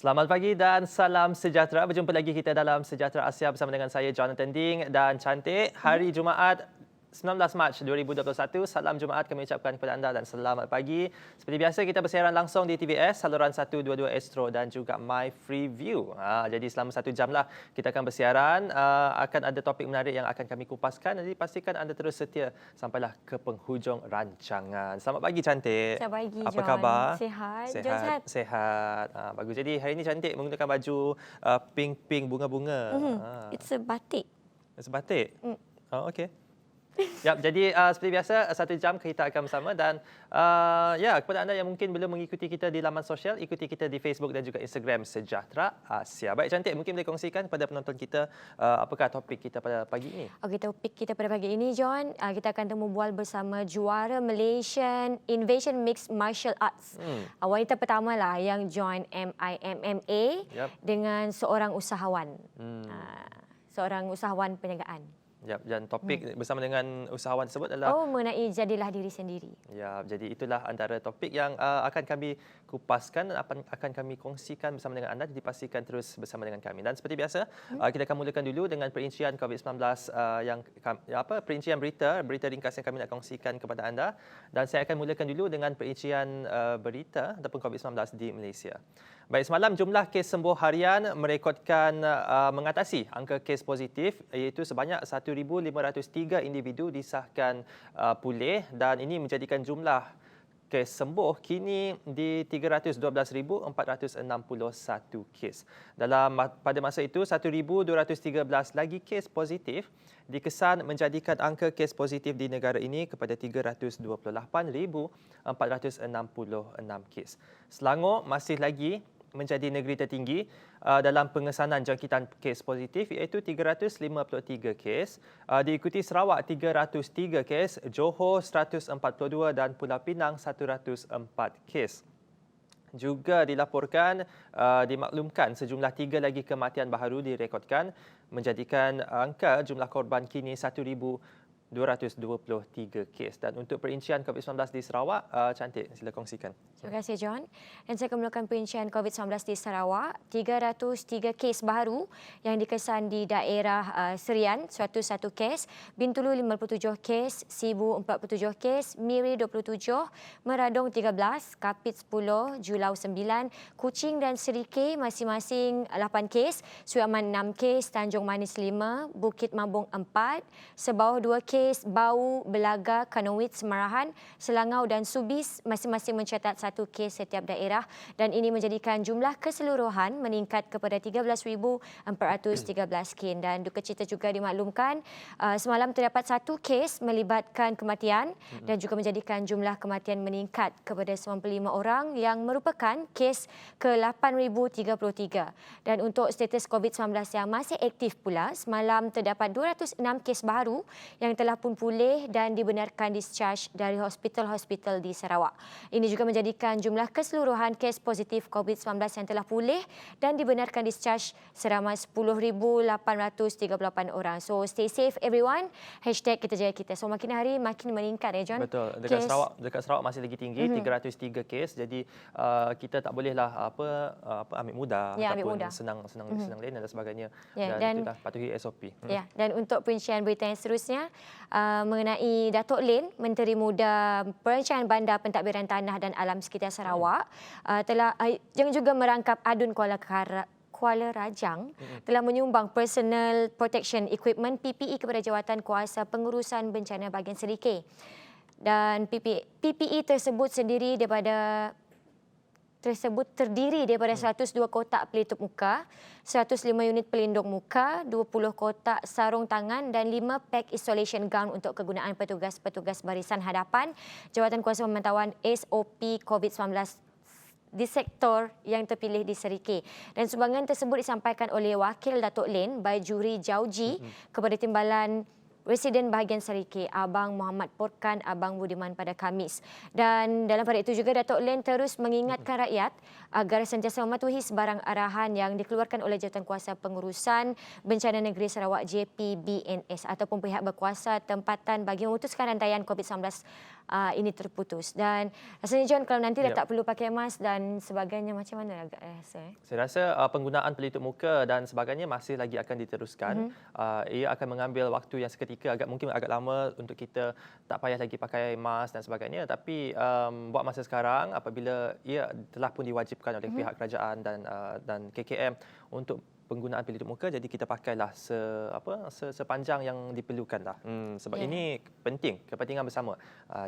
Selamat pagi dan salam sejahtera. Berjumpa lagi kita dalam Sejahtera Asia bersama dengan saya Jonathan Ding dan Cantik. Hari Jumaat 19 Mac 2021. Salam Jumaat kami ucapkan kepada anda dan selamat pagi. Seperti biasa kita bersiaran langsung di TVS, saluran 122 Astro dan juga My Freeview. Jadi selama 1 jam lah kita akan bersiaran. Akan ada topik menarik yang akan kami kupaskan. Jadi pastikan anda terus setia sampailah ke penghujung rancangan. Selamat pagi Cantik. Selamat pagi Apa John. khabar? Sihat. John Sihat. sihat. Sihat. Bagus. Jadi hari ini Cantik menggunakan baju pink-pink bunga-bunga. It's a batik. Sebatik? Okey. Yap, jadi seperti biasa 1 jam kita akan bersama dan kepada anda yang mungkin belum mengikuti kita di laman sosial, ikuti kita di Facebook dan juga Instagram Sejahtera Asia. Baik Cantik, mungkin boleh kongsikan kepada penonton kita apakah topik kita pada pagi ini? Okey, topik kita pada pagi ini John, kita akan temu bual bersama juara Malaysian Invasion Mixed Martial Arts. Wanita pertama lah yang join MIMMA dengan seorang usahawan. Seorang usahawan perniagaan. Yap, dan topik bersama dengan usahawan tersebut adalah mengenai jadilah diri sendiri. Ya, jadi itulah antara topik yang akan kami kupaskan dan akan kami kongsikan bersama dengan anda. Jadi pastikan terus bersama dengan kami. Dan seperti biasa, kita akan mulakan dulu dengan perincian COVID-19 perincian berita ringkas yang kami nak kongsikan kepada anda. Dan saya akan mulakan dulu dengan perincian berita ataupun COVID-19 di Malaysia. Baik, semalam jumlah kes sembuh harian merekodkan mengatasi angka kes positif iaitu sebanyak 1,503 individu disahkan pulih dan ini menjadikan jumlah kes sembuh kini di 312,461 kes. Pada masa itu 1,213 lagi kes positif dikesan menjadikan angka kes positif di negara ini kepada 328,466 kes. Selangor masih lagi menjadi negeri tertinggi dalam pengesanan jangkitan kes positif iaitu 353 kes, diikuti Sarawak 303 kes, Johor 142 dan Pulau Pinang 104 kes. Juga dilaporkan, dimaklumkan sejumlah 3 lagi kematian baharu direkodkan menjadikan angka jumlah korban kini 1,223 kes. Dan untuk perincian COVID-19 di Sarawak, Cantik, sila kongsikan. Terima kasih John. Dan saya akan mulakan perincian COVID-19 di Sarawak. 303 kes baharu yang dikesan di daerah Serian, 101 kes, Bintulu 57 kes, Sibu 47 kes, Miri 27, Meradong 13, Kapit 10, Julau 9, Kuching dan Serikay masing-masing 8 kes, Suiaman 6 kes, Tanjung Manis 5, Bukit Mambung 4, Sebauh 2 kes, Bau, Belaga, Kanowit, Semarahan, Selangau dan Subis masing-masing mencatat 1 kes setiap daerah dan ini menjadikan jumlah keseluruhan meningkat kepada 13,413 kes. Dan duka cita juga dimaklumkan semalam terdapat 1 kes melibatkan kematian dan juga menjadikan jumlah kematian meningkat kepada 95 orang yang merupakan kes ke-8,033. Dan untuk status COVID-19 yang masih aktif pula, semalam terdapat 206 kes baharu yang telah pun pulih dan dibenarkan discharge dari hospital-hospital di Sarawak. Ini juga menjadikan jumlah keseluruhan kes positif COVID-19 yang telah pulih dan dibenarkan discharge seramai 10,838 orang. So stay safe everyone. #kita jaga kita. So makin hari makin meningkat ya John. Betul. Dekat Sarawak masih lagi tinggi, 303 kes. Jadi kita tak bolehlah ambil mudah ataupun senang lain dan sebagainya. Dan itulah patuhi SOP. Dan untuk perincian berita yang seterusnya mengenai Datuk Lim, Menteri Muda Perancangan Bandar Pentadbiran Tanah dan Alam Sekitar Sarawak yang juga merangkap Adun Kuala Rajang telah menyumbang personal protection equipment PPE kepada Jawatan Kuasa Pengurusan Bencana Bahagian Serikay. Dan PPE tersebut terdiri daripada 102 kotak pelitup muka, 105 unit pelindung muka, 20 kotak sarung tangan dan 5 pack isolation gown untuk kegunaan petugas-petugas barisan hadapan Jawatan Kuasa Pemantauan SOP COVID-19 di sektor yang terpilih di Serikay. Dan sumbangan tersebut disampaikan oleh Wakil Datuk Len Baijuri Jauji kepada Timbalan Residen bahagian Serikay, Abang Muhammad Porkan, Abang Budiman pada Khamis. Dan dalam pada itu juga Datuk Len terus mengingatkan rakyat agar sentiasa mematuhi sebarang arahan yang dikeluarkan oleh Jawatan Kuasa Pengurusan Bencana Negeri Sarawak JPBNS ataupun pihak berkuasa tempatan bagi memutuskan rantaian COVID-19 ini terputus. Dan rasanya John, kalau nanti dah Yep. tak perlu pakai mask dan sebagainya, macam mana agak rasa? Saya rasa penggunaan pelitup muka dan sebagainya masih lagi akan diteruskan. Ia akan mengambil waktu yang seketika, mungkin agak lama untuk kita tak payah lagi pakai mask dan sebagainya. Tapi buat masa sekarang, apabila ia telah pun diwajibkan oleh pihak kerajaan dan KKM untuk penggunaan pelitup muka, jadi kita pakailah sepanjang yang diperlukanlah. Sebab ini penting, kepentingan bersama.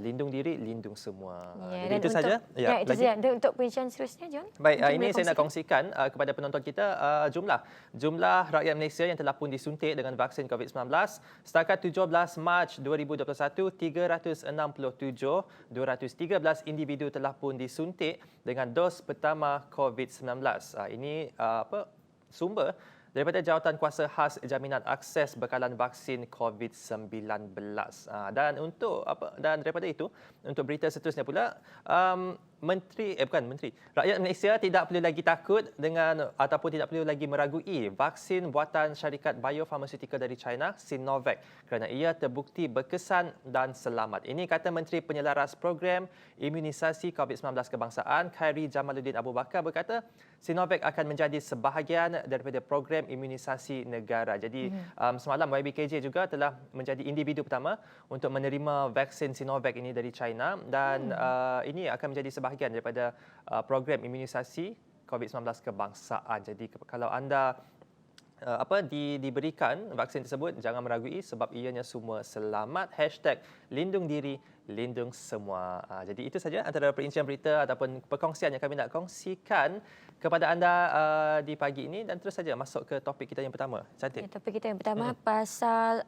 Lindung diri, lindung semua. Jadi itu saja. Ya, itu saja. Dan untuk perincian seterusnya, John? Baik, Mungkin ini boleh saya nak kongsikan kepada penonton kita jumlah rakyat Malaysia yang telah pun disuntik dengan vaksin COVID-19 setakat 17 Mac 2021, 213 individu telah pun disuntik dengan dos pertama COVID-19. Ini sumber daripada Jawatankuasa Khas Jaminan Akses Bekalan Vaksin COVID-19. Dan daripada itu, untuk berita seterusnya pula, rakyat Malaysia tidak perlu lagi takut ataupun tidak perlu lagi meragui vaksin buatan syarikat biofarmaceutical dari China, Sinovac, kerana ia terbukti berkesan dan selamat. Ini kata Menteri Penyelaras Program Imunisasi COVID-19 Kebangsaan, Khairi Jamaluddin Abu Bakar, berkata Sinovac akan menjadi sebahagian daripada program imunisasi negara. Jadi semalam YBKJ juga telah menjadi individu pertama untuk menerima vaksin Sinovac ini dari China, dan ini akan menjadi sebahagian daripada program imunisasi COVID-19 kebangsaan. Jadi kalau anda diberikan vaksin tersebut, jangan meragui sebab ianya semua selamat. #lindung diri, lindung semua. Jadi itu saja antara perincian berita ataupun perkongsian yang kami nak kongsikan kepada anda di pagi ini, dan terus saja masuk ke topik kita yang pertama. Cantik. Topik kita yang pertama pasal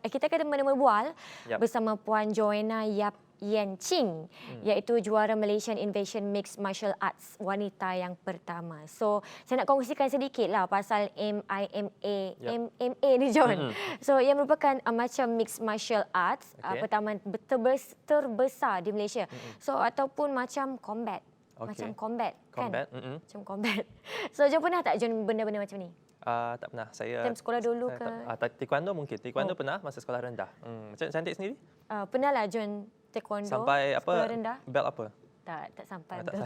kita akan berbual bersama Puan Joanna Yap Yen Ching, iaitu juara Malaysian Invasion Mixed Martial Arts wanita yang pertama. So, saya nak kongsikan sedikitlah pasal MMA ni, John. So, ia merupakan macam mixed martial arts pertama terbesar di Malaysia. So, ataupun macam combat. Macam combat, kan? Macam combat. So, John pernah tak John benda-benda macam ni? Tak pernah. Saya Time sekolah dulu ke? Taekwondo mungkin. Taekwondo pernah masa sekolah rendah. Macam Cantik sendiri? Pernah lah John taekwondo. Sampai sekolah rendah? Belt apa? Tak sampai belt.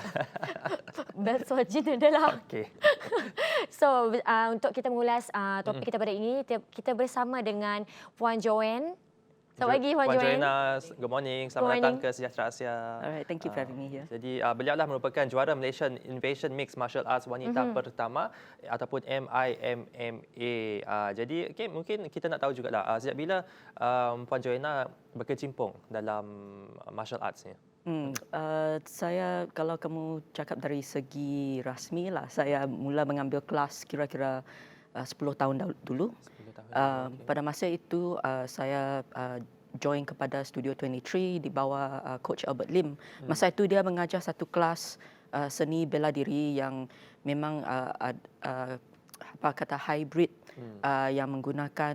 Belt Swajin adalah. Okey. So untuk kita mengulas topik kita pada ini, kita bersama dengan Puan Joanne. Selamat pagi Puan Joanna. Good morning. Selamat datang ke Sejahtera Asia. Alright, thank you for having me here. Jadi beliau lah merupakan juara Malaysian Invasion Mixed Martial Arts wanita pertama ataupun MIMMA. Jadi mungkin kita nak tahu jugalah sejak bila Puan Joanna berkecimpung dalam martial arts ni? Saya, kalau kamu cakap dari segi rasmi lah, saya mula mengambil kelas kira-kira 10 tahun dulu. 10 tahun. Pada masa itu saya join kepada Studio 23 di bawah Coach Albert Lim. Masa itu dia mengajar satu kelas seni bela diri yang memang hybrid, yang menggunakan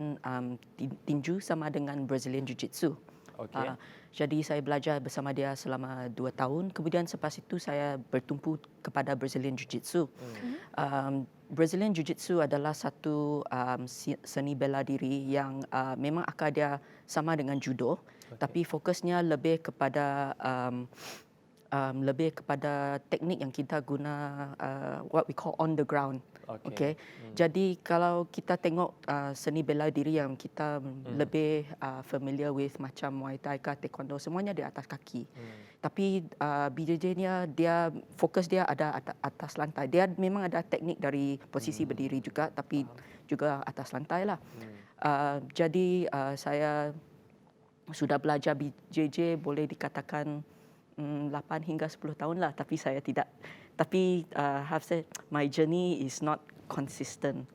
tinju sama dengan Brazilian Jiu-Jitsu. Okay. Jadi saya belajar bersama dia selama 2 tahun. Kemudian selepas itu saya bertumpu kepada Brazilian Jiu-Jitsu. Brazilian Jiu-Jitsu adalah satu seni bela diri yang memang akar dia sama dengan judo, tapi fokusnya lebih kepada teknik yang kita guna, what we call on the ground. Okay. Jadi kalau kita tengok seni bela diri yang kita lebih familiar with macam Muay Thai, Taekwondo, semuanya di atas kaki. Tapi BJJ-nya fokus dia ada atas lantai. Dia memang ada teknik dari posisi berdiri juga, tapi juga atas lantai lah. Jadi saya sudah belajar BJJ boleh dikatakan 8 hingga 10 tahun lah, tapi saya tidak. Tapi have said my journey is not consistent.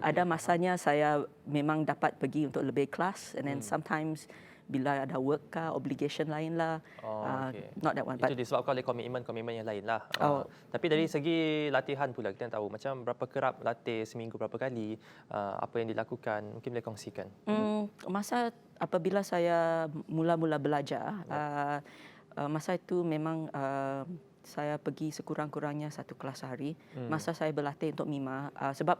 Ada masanya saya memang dapat pergi untuk lebih kelas, and then sometimes bila ada work kah, obligation lain lah, not that one. Itu disebabkan oleh komitmen yang lain lah. Tapi dari segi latihan pula, kita tahu macam berapa kerap latih, seminggu berapa kali, apa yang dilakukan, mungkin boleh kongsikan. Masa apabila saya mula-mula belajar, masa itu memang saya pergi sekurang-kurangnya 1 kelas sehari. Masa saya berlatih untuk MIMA, sebab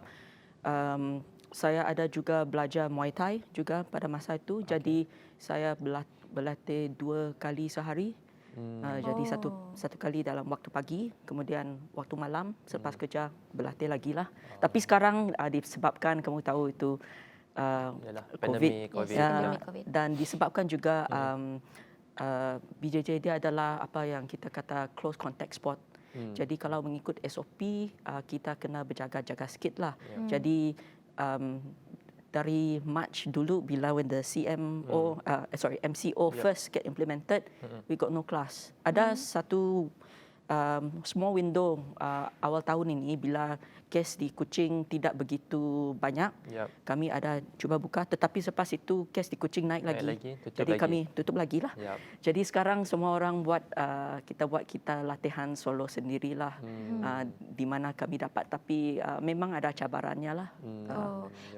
saya ada juga belajar Muay Thai juga pada masa itu. Jadi saya berlatih 2 kali sehari. Jadi satu kali dalam waktu pagi, kemudian waktu malam selepas kerja berlatih lagi lah. Tapi sekarang disebabkan kamu tahu itu Yalah, COVID, COVID. Pandemik COVID. dan disebabkan juga BJJ dia adalah apa yang kita kata close contact sport. Jadi kalau mengikut SOP kita kena berjaga-jaga sikit lah. Jadi dari March dulu bila when the MCO first get implemented, we got no class. Ada satu small window awal tahun ini bila kes di Kuching tidak begitu banyak. Kami ada cuba buka, tetapi selepas itu kes di Kuching naik lagi. Jadi kami tutup lagi lah. Jadi sekarang semua orang buat kita latihan solo sendirilah, di mana kami dapat. Tapi memang ada cabarannya lah.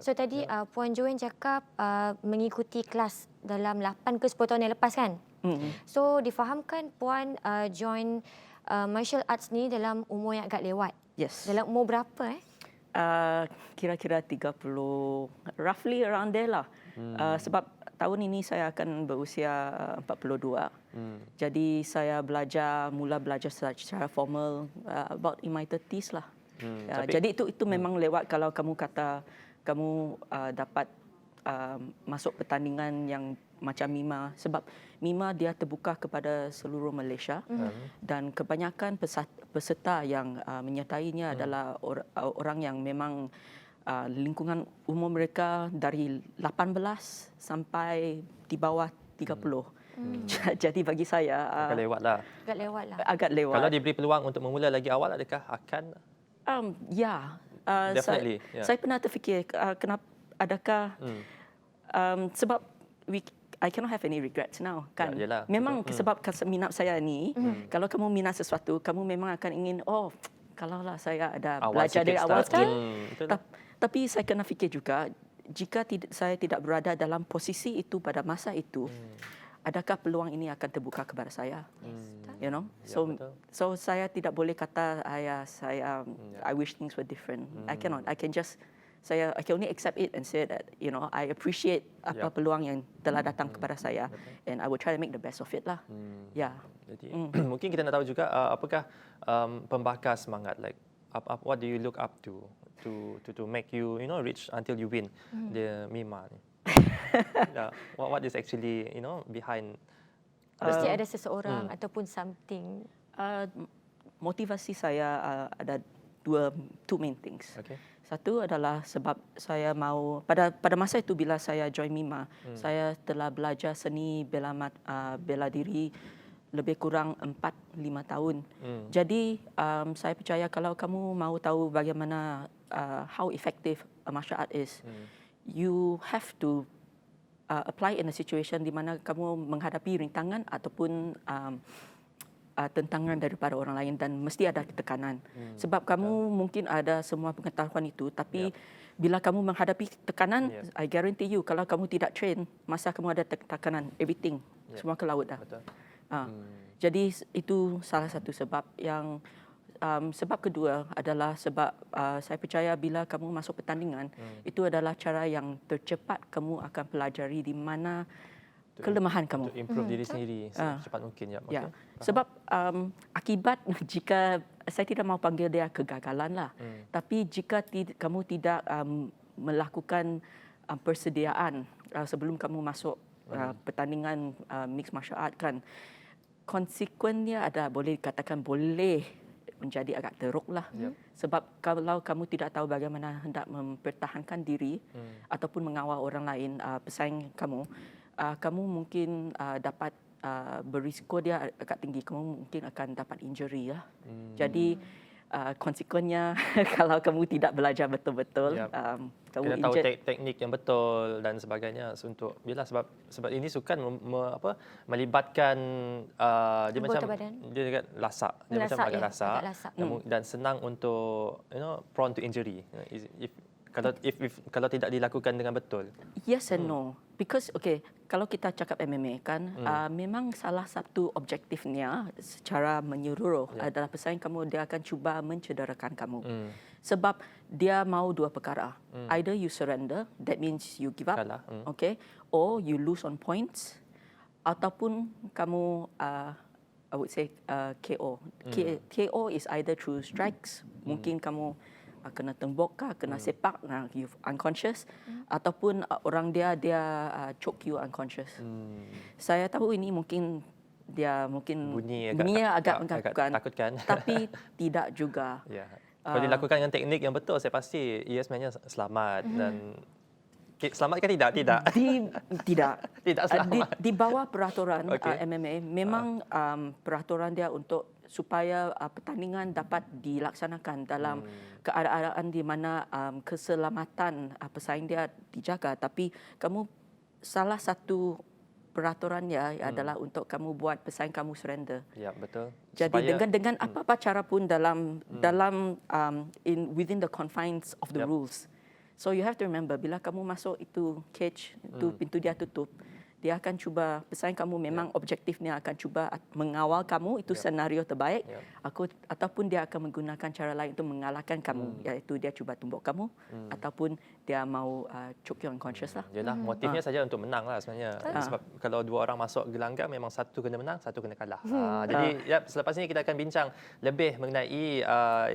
So tadi Puan Joanne cakap mengikuti kelas dalam 8 ke 10 tahun yang lepas kan? So difahamkan Puan join martial arts ni dalam umur yang agak lewat. Yes. Dalam umur berapa Kira-kira 30, roughly around there lah. Sebab tahun ini saya akan berusia 42. Jadi saya mula belajar secara formal about in my 30s lah. Jadi itu memang lewat kalau kamu kata kamu dapat masuk pertandingan yang macam MIMA, sebab MIMA dia terbuka kepada seluruh Malaysia dan kebanyakan peserta yang menyertainya adalah orang yang memang lingkungan umur mereka dari 18 sampai di bawah 30. Jadi bagi saya agak lewat lah. Agak lewat. Kalau diberi peluang untuk memula lagi awal, adakah akan? Definitely. Saya pernah terfikir kenapa adakah sebab I cannot have any regrets now, kan? Memang sebab minat saya ni, kalau kamu minat sesuatu, kamu memang akan ingin, kalaulah saya ada belajar dari awal sekali. Tapi saya kena fikir juga, jika saya tidak berada dalam posisi itu pada masa itu, adakah peluang ini akan terbuka kepada saya? You know, so saya tidak boleh kata I wish things were different. I cannot. I can only accept it and say that, you know, I appreciate apa peluang yang telah datang kepada saya, and I will try to make the best of it lah. Jadi, mungkin kita nak tahu juga apakah pembakar semangat, like what do you look up to make you reach until you win the MIMA ni? What is actually behind? Mesti ada seseorang ataupun something. Motivasi saya ada two main things. Satu adalah sebab saya mahu pada masa itu bila saya join MIMA, saya telah belajar seni bela diri lebih kurang 4-5 tahun. Jadi saya percaya kalau kamu mahu tahu bagaimana how effective a martial art is, you have to apply in a situation di mana kamu menghadapi rintangan ataupun tentangan daripada orang lain, dan mesti ada tekanan. Sebab kamu mungkin ada semua pengetahuan itu, tapi bila kamu menghadapi tekanan, I guarantee you, kalau kamu tidak train, masa kamu ada tekanan, everything, semua ke laut dah. Jadi itu salah satu sebab. Yang sebab kedua adalah sebab saya percaya bila kamu masuk pertandingan, itu adalah cara yang tercepat kamu akan pelajari di mana kelemahan kamu. Untuk improve diri sendiri secepat mungkin. Sebab akibat jika saya tidak mahu panggil dia kegagalan lah, tapi jika kamu tidak melakukan persediaan sebelum kamu masuk pertandingan mixed martial art, kan, konsekuennya boleh menjadi agak teruk lah. Sebab kalau kamu tidak tahu bagaimana hendak mempertahankan diri ataupun mengawal orang lain, pesaing kamu, kamu mungkin dapat berisiko dia agak tinggi. Kamu mungkin akan dapat injury lah. Jadi konsekuennya kalau kamu tidak belajar betul-betul, kamu kena tahu teknik yang betul dan sebagainya untuk sebab ini sukan melibatkan dia macam dia agak lasak, dia macam agak lasak. Dan senang untuk prone to injury kalau tidak dilakukan dengan betul. Yes and no. Because kalau kita cakap MMA kan, memang salah satu objektifnya secara menyeluruh adalah pesaing kamu, dia akan cuba mencederakan kamu. Sebab dia mau dua perkara. Either you surrender, that means you give up, Kalah. okay, or you lose on points, ataupun kamu I would say KO. KO is either through strikes, mungkin kamu kena tembok kah, kena sepak, you unconscious, ataupun orang dia choke you unconscious. Saya tahu ini mungkin bunyinya agak menakutkan, tapi tidak juga. Ya. Kalau dilakukan dengan teknik yang betul, saya pasti ia sebenarnya selamat. Dan selamat ke tidak? Tidak. Tidak. Tidak selamat. Di bawah peraturan Okey. MMA, memang peraturan dia untuk supaya pertandingan dapat dilaksanakan dalam keadaan di mana keselamatan pesaing dia dijaga. Tapi salah satu peraturannya adalah untuk kamu buat pesaing kamu surrender. Ya, betul. Jadi dengan apa-apa cara pun dalam within the confines of the rules. So you have to remember, bila kamu masuk itu cage, itu pintu dia tutup, dia akan cuba, pesaing kamu memang objektifnya akan cuba mengawal kamu, itu senario terbaik. Ataupun dia akan menggunakan cara lain untuk mengalahkan kamu, iaitu dia cuba tumbuk kamu, ataupun dia mau choke you unconscious lah. Yalah, motifnya saja untuk menang lah sebenarnya. Sebab kalau dua orang masuk gelanggang, memang satu kena menang, satu kena kalah. Jadi selepas ini kita akan bincang lebih mengenai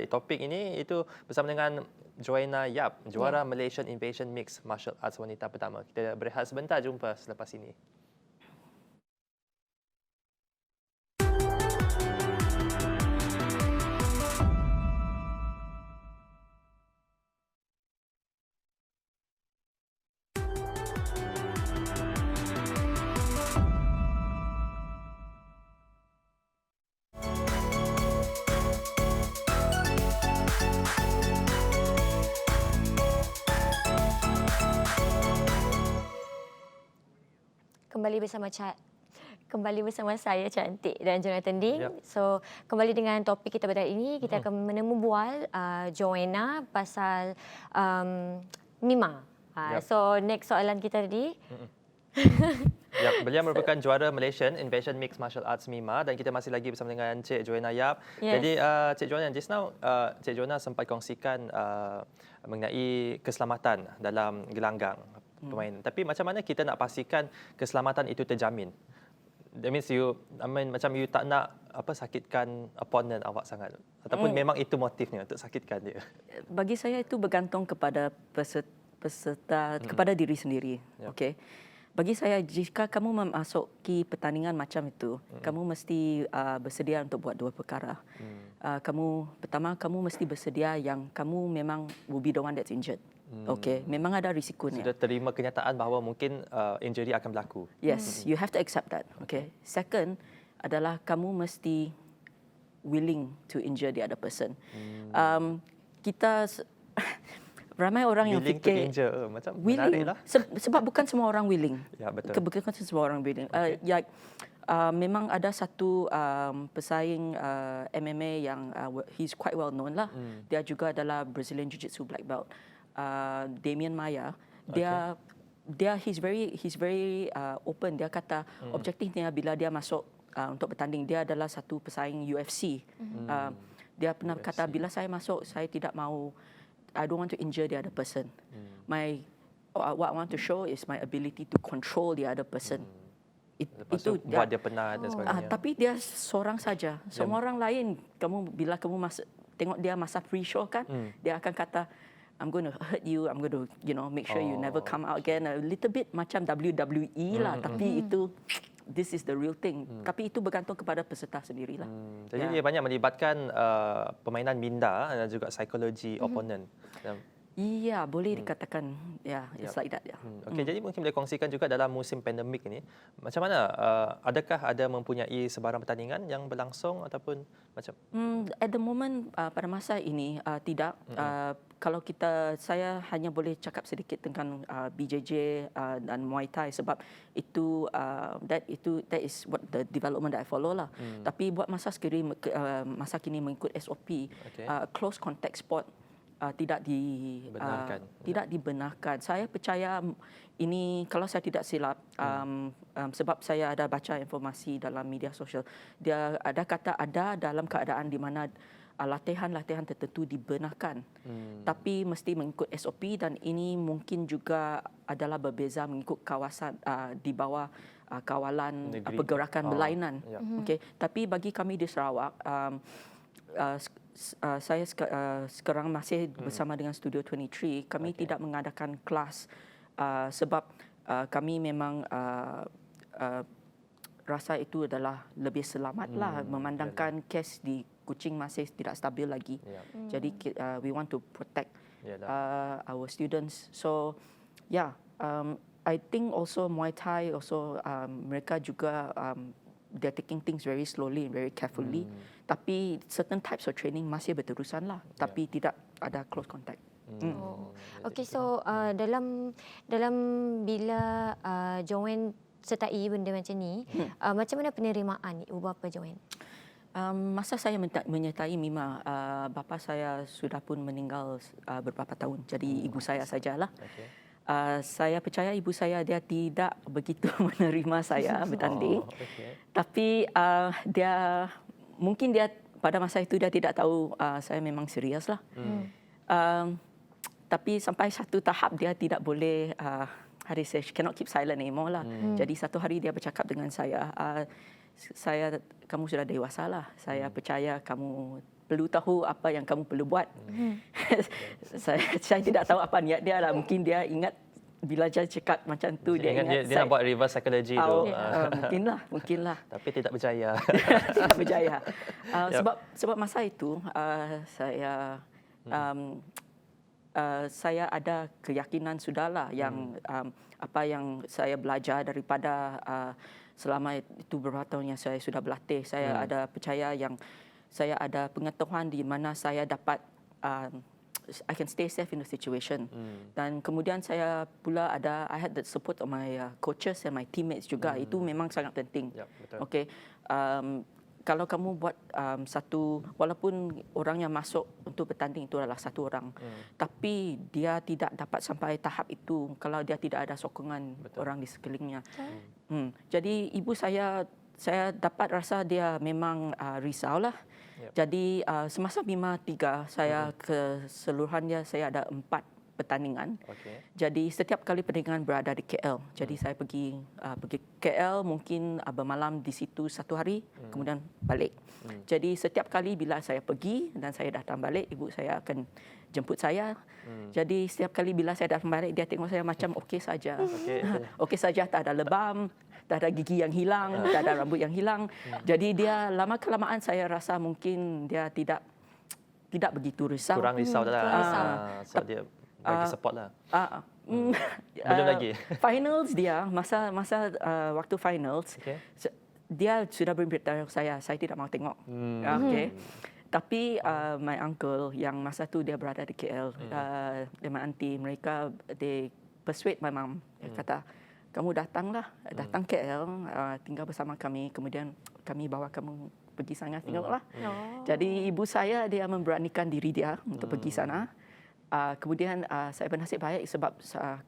topik ini, itu bersama dengan Joanna Yap, juara Malaysian Invasion Mixed Martial Arts wanita pertama. Kita berehat sebentar, jumpa selepas ini. Kembali bersama saya Cantik dan Jonathan Ding. So, kembali dengan topik kita pada hari ini, kita akan menemubual Joanna pasal Mima. So, next soalan kita tadi. Beliau merupakan juara Malaysian Invasion Mixed Martial Arts Mima, dan kita masih lagi bersama dengan Cik Joanna Yap. Jadi Cik Joanna, just now Cik Joanna sempat kongsikan mengenai keselamatan dalam gelanggang pemain. Tapi macam mana kita nak pastikan keselamatan itu terjamin? That means macam you tak nak sakitkan opponent awak sangat, ataupun memang itu motifnya untuk sakitkan dia? Bagi saya itu bergantung kepada peserta, kepada diri sendiri. Okay. Bagi saya, jika kamu memasuki pertandingan macam itu, kamu mesti bersedia untuk buat dua perkara. Pertama, kamu mesti bersedia yang kamu memang will be the one that's injured. Okay, memang ada risikonya. Sudah terima kenyataan bahawa mungkin injury akan berlaku. Yes, you have to accept that. Okay. Second adalah kamu mesti willing to injure the other person. Kita ramai orang yang willing fikir to injure, macam willing lah. Sebab bukan semua orang willing. Ya, betul. Bukan semua orang willing. Memang ada satu pesaing MMA yang he's quite well known lah. Dia juga adalah Brazilian Jiu-Jitsu black belt. Damian Maia. He's very open. Dia kata objektifnya bila dia masuk untuk bertanding, dia adalah satu pesaing UFC. Dia pernah UFC. Kata bila saya masuk, saya tidak mau, I don't want to injure the other person. What I want to show is my ability to control the other person. Itu buat dia penat dan sebagainya. Tapi dia seorang saja. Semua orang lain, bila kamu tengok dia masa free show kan, dia akan kata, I'm going to hurt you, I'm going to make sure you never come out again. A little bit macam WWE lah, tapi itu this is the real thing. Tapi itu bergantung kepada peserta sendirilah. Jadi dia banyak melibatkan permainan minda dan juga psikologi opponent. Iya, boleh dikatakan. It's like that. Okey, jadi mungkin boleh kongsikan juga dalam musim pandemik ini, macam mana? Adakah ada mempunyai sebarang pertandingan yang berlangsung ataupun macam? At the moment, pada masa ini tidak. Kalau saya hanya boleh cakap sedikit tentang BJJ dan Muay Thai, sebab itu that is what the development that I follow lah. Tapi buat masa kini mengikut SOP, close contact sport tidak dibenarkan. Saya percaya ini, kalau saya tidak silap, sebab saya ada baca informasi dalam media sosial, dia ada kata ada dalam keadaan di mana latihan-latihan tertentu dibenarkan. Tapi mesti mengikut SOP dan ini mungkin juga adalah berbeza mengikut kawasan di bawah kawalan Negeri. pergerakan berlainan. Ya. Okey, tapi bagi kami di Sarawak saya sekarang masih bersama dengan Studio 23. Kami tidak mengadakan kelas sebab kami memang rasa itu adalah lebih selamatlah memandangkan kes di Kuching masih tidak stabil lagi. Jadi we want to protect our students. So I think also Muay Thai also mereka juga they're taking things very slowly and very carefully. Tapi certain types of training masih berterusan lah. Tapi tidak ada close contact. Okey, so dalam bila join sertai benda macam ni, macam mana penerimaan ibu bapa join? Masa saya menyertai Mima, bapa saya sudah pun meninggal beberapa tahun. Jadi ibu saya sajalah. Saya percaya ibu saya dia tidak begitu menerima saya bertanding. Tapi dia mungkin dia pada masa itu dia tidak tahu saya memang serius lah. Tapi sampai satu tahap dia tidak boleh she cannot keep silent anymore lah. Jadi satu hari dia bercakap dengan saya, kamu sudah dewasa lah. Saya percaya kamu perlu tahu apa yang kamu perlu buat. saya tidak tahu apa niat dia lah. Mungkin dia ingat bila dia cakap macam tu dia ingat dia nak buat reverse psychology tu. Mungkinlah. Tapi tidak berjaya. Tidak berjaya. Sebab masa itu saya ada keyakinan sudahlah yang apa yang saya belajar daripada selama itu beberapa tahun yang saya sudah berlatih. Saya ada percaya yang saya ada pengetahuan di mana saya dapat I can stay safe in the situation. Dan kemudian saya pula I had the support of my coaches and my teammates juga. Itu memang sangat penting. Okay. Kalau kamu buat walaupun orang yang masuk untuk bertanding itu adalah satu orang, tapi dia tidak dapat sampai tahap itu kalau dia tidak ada sokongan orang di sekelilingnya. Jadi ibu saya dapat rasa dia memang risaulah. Jadi semasa Mima 3, saya keseluruhannya saya ada 4 pertandingan. Jadi setiap kali pertandingan berada di KL. Jadi saya pergi KL mungkin bermalam di situ satu hari, kemudian balik. Jadi setiap kali bila saya pergi dan saya datang balik, ibu saya akan jemput saya. Jadi setiap kali bila saya datang balik, dia tengok saya macam okey saja. Okey saja, tak ada lebam, tak ada gigi yang hilang, tak ada rambut yang hilang. Jadi dia lama kelamaan saya rasa mungkin dia tidak begitu risau. Kurang risau dah. So dia bagi support lah. Belum lagi. Finals dia, masa waktu finals, dia sudah beritahu saya tidak mahu tengok. Tapi my uncle yang masa tu dia berada di KL, dan my auntie, mereka they persuade my mom. Dia kata, kamu datang KL, tinggal bersama kami, kemudian kami bawa kamu pergi sana tengoklah. Jadi ibu saya dia memberanikan diri dia untuk pergi sana. Kemudian saya bernasib baik sebab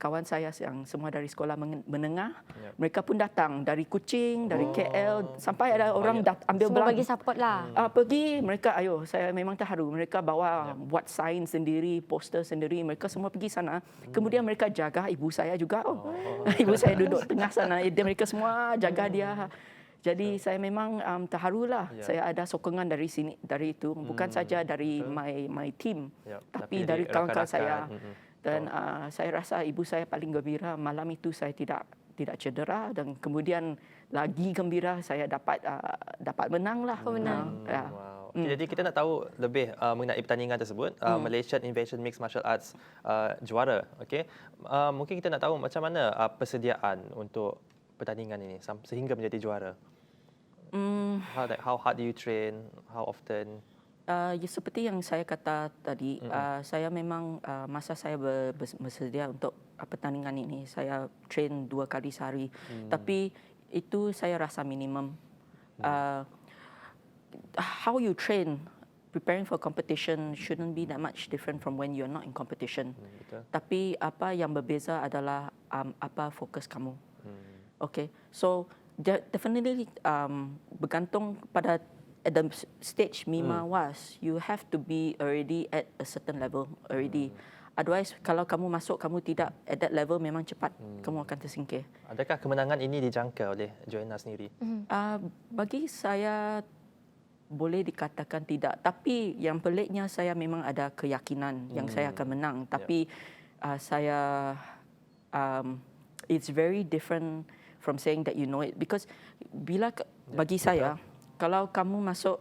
kawan saya yang semua dari sekolah menengah, mereka pun datang dari Kuching, dari KL, sampai ada orang ambil semua bagi support lah. Pergi, mereka saya memang terharu. Mereka bawa buat sign sendiri, poster sendiri, mereka semua pergi sana. Kemudian mereka jaga ibu saya juga. Ibu saya duduk tengah sana, mereka semua jaga dia. Jadi saya memang terharulah. Saya ada sokongan dari sini, dari itu, bukan saja dari my team, tapi dari kawan-kawan saya. Dan saya rasa ibu saya paling gembira malam itu. Saya tidak cedera dan kemudian lagi gembira saya dapat menanglah. Wow. Jadi kita nak tahu lebih mengenai pertandingan tersebut. Malaysian Invasion Mixed Martial Arts juara. Mungkin kita nak tahu macam mana persediaan untuk pertandingan ini sehingga menjadi juara. How hard do you train? How often? Seperti yang saya kata tadi, saya memang masa saya bersedia untuk pertandingan ini, saya train 2 kali sehari. Tapi itu saya rasa minimum. How you train preparing for competition shouldn't be that much different from when you're not in competition. Tapi apa yang berbeza adalah apa fokus kamu. Okay, so definitely bergantung pada at the stage Mima was, you have to be already at a certain level already. Otherwise, kalau kamu masuk, kamu tidak at that level, memang cepat kamu akan tersingkir. Adakah kemenangan ini dijangka oleh Joanna sendiri? Bagi saya, boleh dikatakan tidak. Tapi yang peliknya, saya memang ada keyakinan yang saya akan menang. Tapi saya, it's very different from saying that you know it. Because bila bagi saya, kalau kamu masuk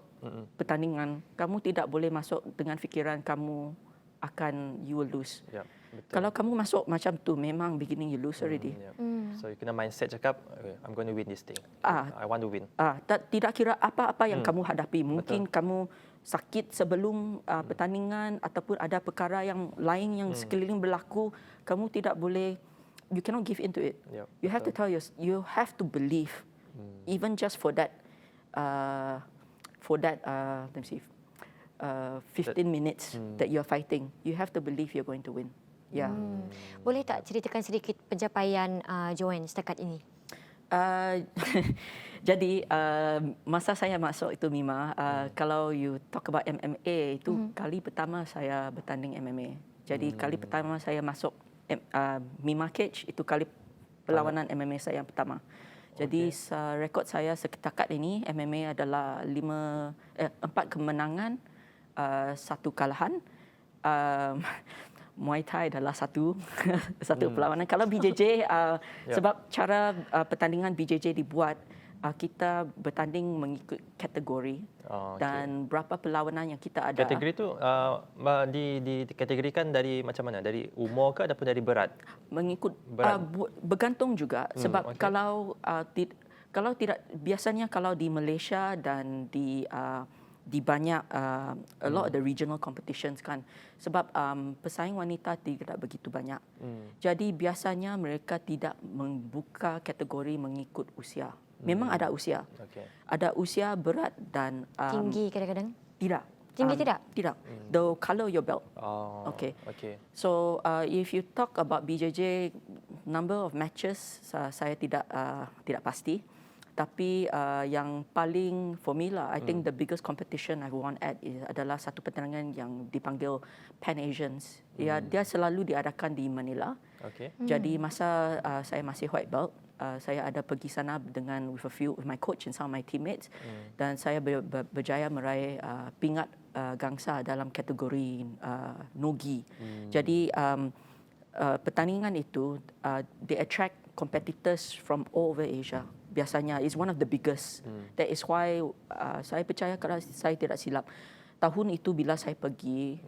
pertandingan, kamu tidak boleh masuk dengan fikiran kamu akan you will lose. Betul. Kalau kamu masuk macam tu, memang beginning you lose already. So you kena mindset cakap, okay, I'm going to win this thing. I want to win. Tidak kira apa-apa yang kamu hadapi. Mungkin kamu sakit sebelum pertandingan ataupun ada perkara yang lain yang sekeliling berlaku, kamu tidak boleh, you cannot give in to it. You have to tell you have to believe. Even just for that let me see, 15 minutes that you're fighting, you have to believe you're going to win. Boleh tak ceritakan sedikit pencapaian Joanne setakat ini? Jadi masa saya masuk itu Mima, kalau you talk about MMA, itu kali pertama saya bertanding MMA. Jadi kali pertama saya masuk Mima Cage, itu kali perlawanan MMA saya yang pertama. Jadi rekod saya setakat ini MMA adalah 4 kemenangan, 1 kalahan. Muay Thai adalah satu perlawanan. Kalau BJJ, sebab cara pertandingan BJJ dibuat, kita bertanding mengikut kategori dan berapa perlawanan yang kita ada. Kategori tu dikategorikan dari macam mana? Dari umur ke ataupun dari berat? Mengikut berat. Bergantung juga sebab kalau tidak, biasanya kalau di Malaysia dan di banyak a lot of the regional competitions kan, sebab pesaing wanita tidak begitu banyak. Jadi biasanya mereka tidak membuka kategori mengikut usia. Memang ada usia. Ada usia, berat dan Tinggi kadang-kadang? tidak. Tinggi tidak? Tidak. The color your belt. Okay. So if you talk about BJJ number of matches, saya tidak pasti. Tapi yang paling for me lah, I think the biggest competition I won at adalah satu pertandingan yang dipanggil Pan Asians. Dia selalu diadakan di Manila. Jadi masa saya masih white belt, saya ada pergi sana dengan with my coach and some of my teammates, dan saya berjaya meraih pingat gangsa dalam kategori nogi. Jadi pertandingan itu they attract competitors from all over Asia. Biasanya is one of the biggest. That is why saya percaya, kalau saya tidak silap, tahun itu bila saya pergi,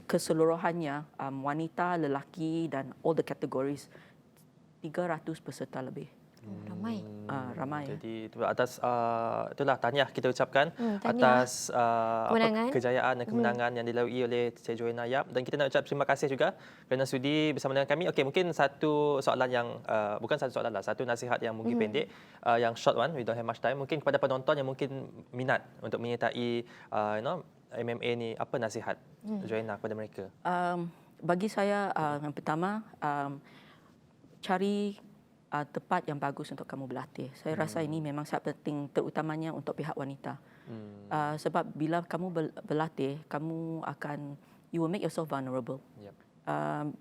keseluruhannya wanita, lelaki dan all the categories, 300 peserta lebih. Ramai. Ramai. Jadi atas itulah tahniah kita ucapkan tahniah. atas kejayaan dan kemenangan yang dilalui oleh Cik Joanna Yap, dan kita nak ucap terima kasih juga kerana sudi bersama dengan kami. Okey, mungkin satu soalan yang bukan satu soalan lah, satu nasihat yang mungkin pendek, yang short one, we don't have much time. Mungkin kepada penonton yang mungkin minat untuk menyertai MMA ni, apa nasihat Joanna kepada mereka? Bagi saya, yang pertama, cari tempat yang bagus untuk kamu berlatih. Saya rasa ini memang sangat penting, terutamanya untuk pihak wanita. Sebab bila kamu berlatih, you will make yourself vulnerable.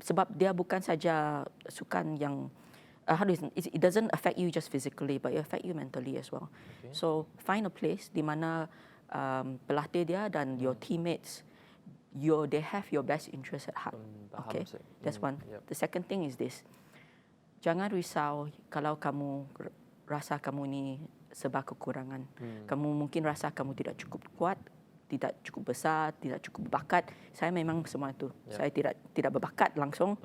Sebab dia bukan saja sukan yang it doesn't affect you just physically, but it affect you mentally as well. So find a place di mana pelatih dia dan your teammates, they have your best interest at heart. Okay, that's one. The second thing is this. Jangan risau kalau kamu rasa kamu ni serba kekurangan. Kamu mungkin rasa kamu tidak cukup kuat, tidak cukup besar, tidak cukup berbakat. Saya memang semua itu. Saya tidak berbakat langsung.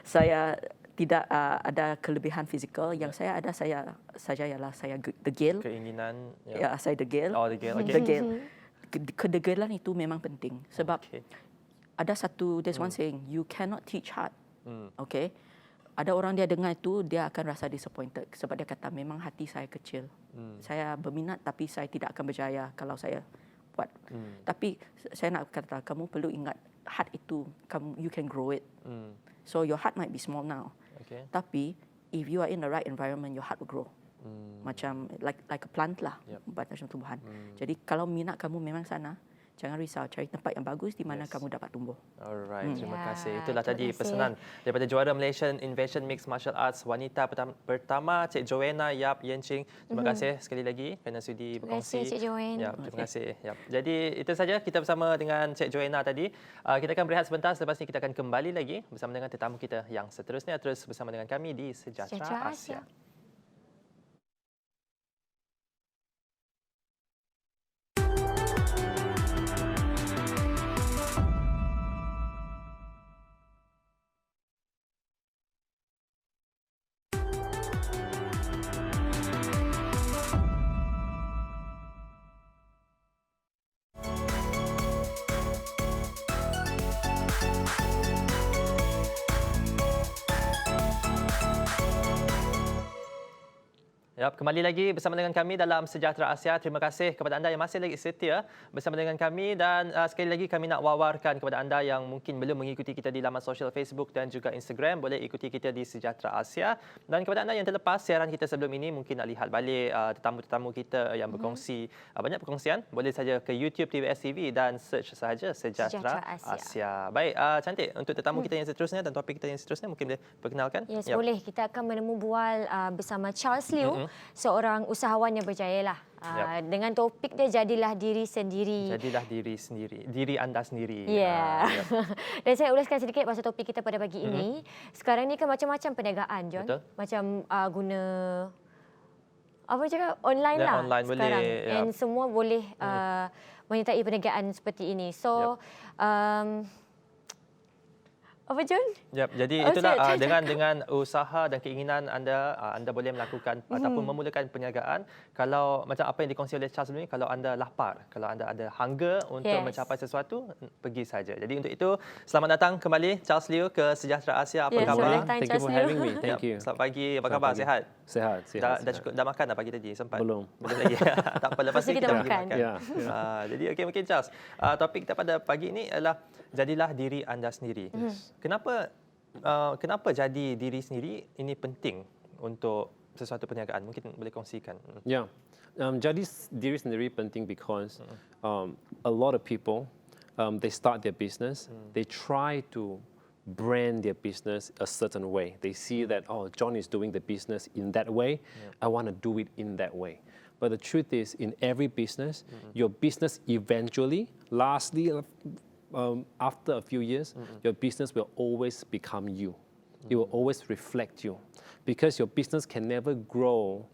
Saya tidak ada kelebihan fizikal. Yang saya ada saja ialah saya degil. Keinginan. Saya degil. Degil. Okay. Degil. Kedegilan itu memang penting. Sebab ada satu, there's one saying, you cannot teach hard. Okay. Ada orang dia dengar itu, dia akan rasa disappointed sebab dia kata memang hati saya kecil. Saya berminat tapi saya tidak akan berjaya kalau saya buat. Tapi saya nak kata, kamu perlu ingat, heart itu you can grow it. So your heart might be small now. Tapi if you are in the right environment, your heart will grow. Macam like a plant lah, macam tumbuhan. Jadi kalau minat kamu memang sana, jangan risau, cari tempat yang bagus di mana kamu dapat tumbuh. Alright, terima Ya, kasih. Itulah terima tadi kasih. pesanan daripada juara Malaysian Invention Mixed Martial Arts wanita pertama, Cik Joanna Yap Yenching. Terima kasih sekali lagi kerana sudi Terima berkongsi. kasih, Cik Joanne. Ya, terima kasih. Ya. Jadi itu saja kita bersama dengan Cik Joanna tadi. Kita akan berehat sebentar, selepas ini kita akan kembali lagi bersama dengan tetamu kita yang seterusnya. Terus bersama dengan kami di Sejahtera Asia. Yap, kembali lagi bersama dengan kami dalam Sejahtera Asia. Terima kasih kepada anda yang masih lagi setia bersama dengan kami dan sekali lagi kami nak wawarkan kepada anda yang mungkin belum mengikuti kita di laman sosial Facebook dan juga Instagram, boleh ikuti kita di Sejahtera Asia. Dan kepada anda yang terlepas siaran kita sebelum ini, mungkin nak lihat balik tetamu-tetamu kita yang berkongsi banyak perkongsian, boleh saja ke YouTube TVS TV dan search sahaja Sejahtera Asia. Baik, cantik. Untuk tetamu kita yang seterusnya dan topik kita yang seterusnya, mungkin boleh perkenalkan? Yes, boleh. Kita akan menemu bual bersama Charles Liu, seorang usahawan yang berjaya lah. Dengan topik dia jadilah diri sendiri. Jadilah diri sendiri. Diri anda sendiri. Ya. Dan saya ulaskan sedikit pasal topik kita pada pagi ini. Sekarang ni kan macam-macam perniagaan, John. Betul. Macam guna apa cakap online lah Online sekarang. boleh. And semua boleh menyertai perniagaan seperti ini. So apa John? Yep, jadi itulah dengan usaha dan keinginan anda boleh melakukan ataupun memulakan perniagaan. Kalau macam apa yang dikongsi oleh Charles sebelum ini, kalau anda lapar, kalau anda ada hunger untuk mencapai sesuatu, pergi saja. Jadi untuk itu, selamat datang kembali Charles Liu ke Sejahtera Asia. Apa khabar? Thank you for having me. Thank you. Selamat pagi. Apa khabar? Sihat? Sehat. Dah makan dah pagi tadi? Sempat? Belum lagi. Tak apa, lepas ni kita pergi makan. Ya. Jadi okey, mungkin Charles, topik kita pada pagi ini adalah jadilah diri anda sendiri. Kenapa jadi diri sendiri ini penting untuk sesuatu perniagaan? Mungkin boleh kongsikan. Yeah. Jadi diri sendiri penting because a lot of people they start their business, they try to brand their business a certain way. They see that John is doing the business in that way. I want to do it in that way. But the truth is, in every business, your business eventually, lastly, after a few years, your business will always become you. It will always reflect you, because your business can never grow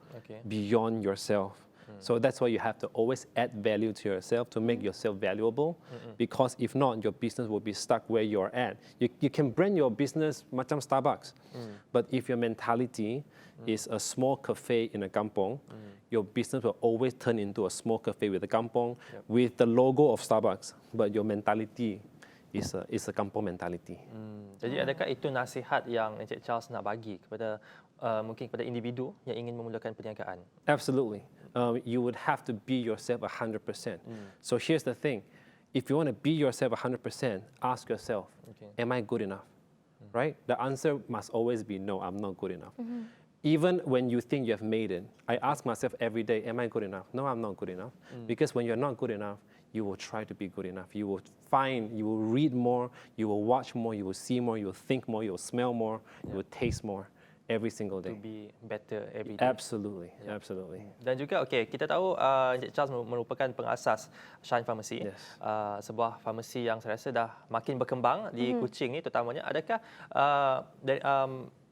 beyond yourself. So that's why you have to always add value to yourself to make yourself valuable, because if not, your business will be stuck where you're at. You can brand your business macam Starbucks, but if your mentality is a small cafe in a kampong, your business will always turn into a small cafe with a kampong with the logo of Starbucks, but your mentality is a kampong mentality. Jadi adakah itu nasihat yang Encik Charles nak bagi kepada mungkin kepada individu yang ingin memulakan perniagaan? Absolutely. You would have to be yourself 100%. So here's the thing. If you want to be yourself 100%, ask yourself, am I good enough? Right? The answer must always be no, I'm not good enough. Even when you think you have made it, I ask myself every day, am I good enough? No, I'm not good enough. Because when you're not good enough, you will try to be good enough. You will read more, you will watch more, you will see more, you will think more, you will smell more, you will taste more every single day. To be better every day. Absolutely, absolutely. Dan juga kita tahu Encik Charles merupakan pengasas Shine Pharmacy, sebuah farmasi yang saya rasa dah makin berkembang di Kuching ni terutamanya. Adakah